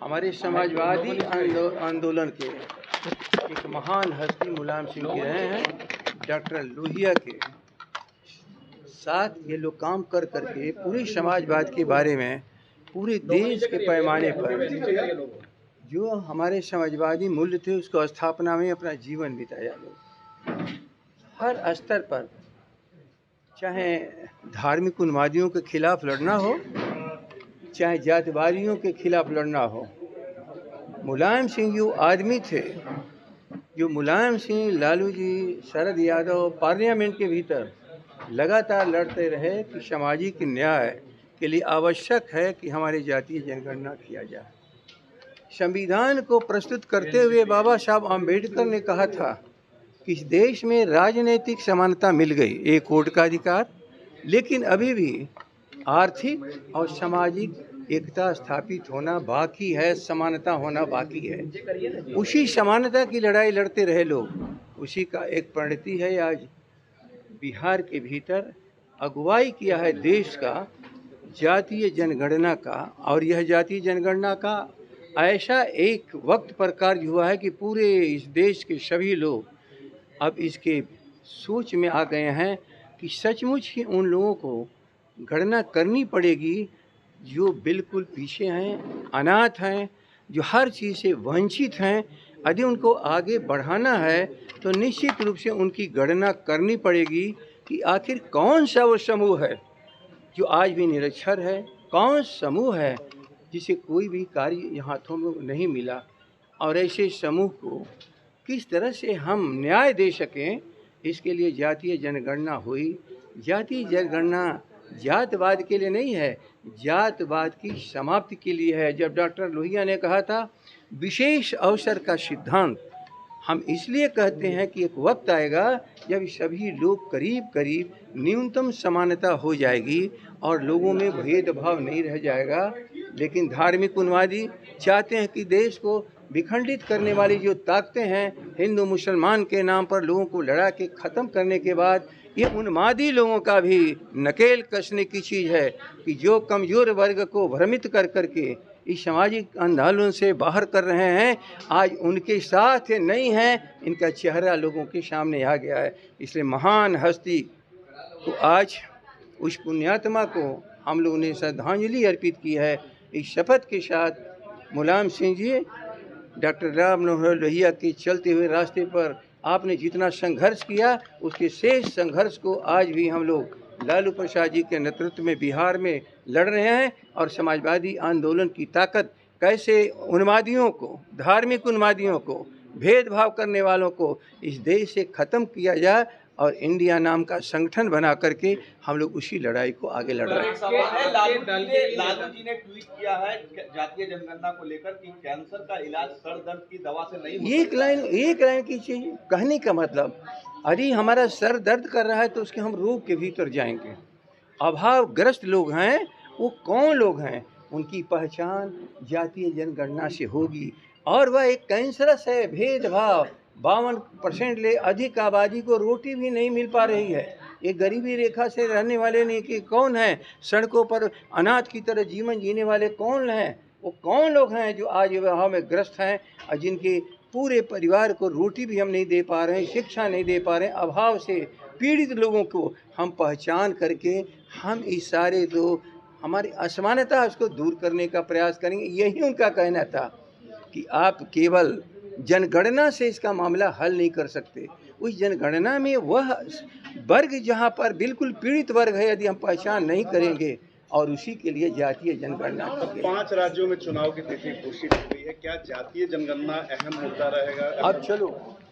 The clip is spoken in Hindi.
हमारे समाजवादी आंदोलन के एक महान हस्ती मुलायम सिंह के रहे हैं। डॉक्टर लोहिया के साथ ये लोग काम कर करके पूरे समाजवाद के बारे में पूरे देश के पैमाने पर जो हमारे समाजवादी मूल्य थे उसको स्थापना में अपना जीवन बिताया। लोग हर स्तर पर, चाहे धार्मिक उन्मादियों के खिलाफ लड़ना हो, चाहे जातिवादियों के खिलाफ लड़ना हो, मुलायम सिंह जो आदमी थे, जो मुलायम सिंह, लालू जी, शरद यादव पार्लियामेंट के भीतर लगातार लड़ते रहे कि सामाजिक न्याय के लिए आवश्यक है कि हमारी जातीय जनगणना किया जाए। संविधान को प्रस्तुत करते हुए बाबा साहब आम्बेडकर ने कहा था कि इस देश में राजनीतिक समानता मिल गई, एक वोट का अधिकार, लेकिन अभी भी आर्थिक और सामाजिक एकता स्थापित होना बाकी है, समानता होना बाकी है। उसी समानता की लड़ाई लड़ते रहे लोग। उसी का एक परिणति है आज बिहार के भीतर अगुवाई किया है देश का जातीय जनगणना का। और यह जातीय जनगणना का ऐसा एक वक्त पर कार्य हुआ है कि पूरे इस देश के सभी लोग अब इसके सोच में आ गए हैं कि सचमुच ही उन लोगों को गणना करनी पड़ेगी जो बिल्कुल पीछे हैं, अनाथ हैं, जो हर चीज़ से वंचित हैं। यदि उनको आगे बढ़ाना है तो निश्चित रूप से उनकी गणना करनी पड़ेगी कि आखिर कौन सा वो समूह है जो आज भी निरक्षर है, कौन समूह है जिसे कोई भी कार्य हाथों में नहीं मिला, और ऐसे समूह को किस तरह से हम न्याय दे सकें, इसके लिए जातीय जनगणना हुई। जातीय जनगणना जातवाद के लिए नहीं है, जातवाद की समाप्ति के लिए है। जब डॉक्टर लोहिया ने कहा था विशेष अवसर का सिद्धांत, हम इसलिए कहते हैं कि एक वक्त आएगा जब सभी लोग करीब करीब न्यूनतम समानता हो जाएगी और लोगों में भेदभाव नहीं रह जाएगा। लेकिन धार्मिक उन्मादी चाहते हैं कि देश को विखंडित करने वाली जो ताकतें हैं, हिंदू मुसलमान के नाम पर लोगों को लड़ा के ख़त्म करने के बाद ये उन्मादी लोगों का भी नकेल कसने की चीज़ है कि जो कमज़ोर वर्ग को भ्रमित कर करके इस सामाजिक आंदोलन से बाहर कर रहे हैं, आज उनके साथ नहीं हैं, इनका चेहरा लोगों के सामने आ गया है। इसलिए महान हस्ती को आज उस पुण्यात्मा को हम लोगों ने श्रद्धांजलि अर्पित की है। इस शपथ के साथ मुलायम सिंह जी, डॉक्टर राम मनोहर लोहिया के चलते हुए रास्ते पर आपने जितना संघर्ष किया, उसके शेष संघर्ष को आज भी हम लोग लालू प्रसाद जी के नेतृत्व में बिहार में लड़ रहे हैं। और समाजवादी आंदोलन की ताकत कैसे उन्मादियों को, धार्मिक उन्मादियों को, भेदभाव करने वालों को इस देश से ख़त्म किया जाए और इंडिया नाम का संगठन बना करके हम लोग उसी लड़ाई को आगे लड़ रहे हैं। लालू जी ने ट्वीट किया है जातीय जनगणना को लेकर कि कैंसर का इलाज सर दर्द की दवा से नहीं होता। एक लाइन की चीज कहने का मतलब, यदि हमारा सर दर्द कर रहा है तो उसके हम रोग के भीतर जाएंगे। अभावग्रस्त लोग हैं, वो कौन लोग हैं, उनकी पहचान जातीय जनगणना से होगी। और वह एक कैंसरस है भेदभाव। 52% ले अधिक आबादी को रोटी भी नहीं मिल पा रही है। ये गरीबी रेखा से रहने वाले नहीं कि कौन हैं, सड़कों पर अनाथ की तरह जीवन जीने वाले कौन हैं, वो कौन लोग हैं जो आज अभाव में ग्रस्त हैं और जिनके पूरे परिवार को रोटी भी हम नहीं दे पा रहे हैं, शिक्षा नहीं दे पा रहे हैं। अभाव से पीड़ित लोगों को हम पहचान करके हम इस सारे जो हमारी असमानता है उसको दूर करने का प्रयास करेंगे। यही उनका कहना था कि आप केवल जनगणना से इसका मामला हल नहीं कर सकते। उस जनगणना में वह वर्ग जहाँ पर बिल्कुल पीड़ित वर्ग है, यदि हम पहचान नहीं करेंगे, और उसी के लिए जातीय जनगणना। 5 राज्यों में चुनाव की तिथि घोषित हुई है, क्या जातीय जनगणना अहम मुद्दा रहेगा? अब चलो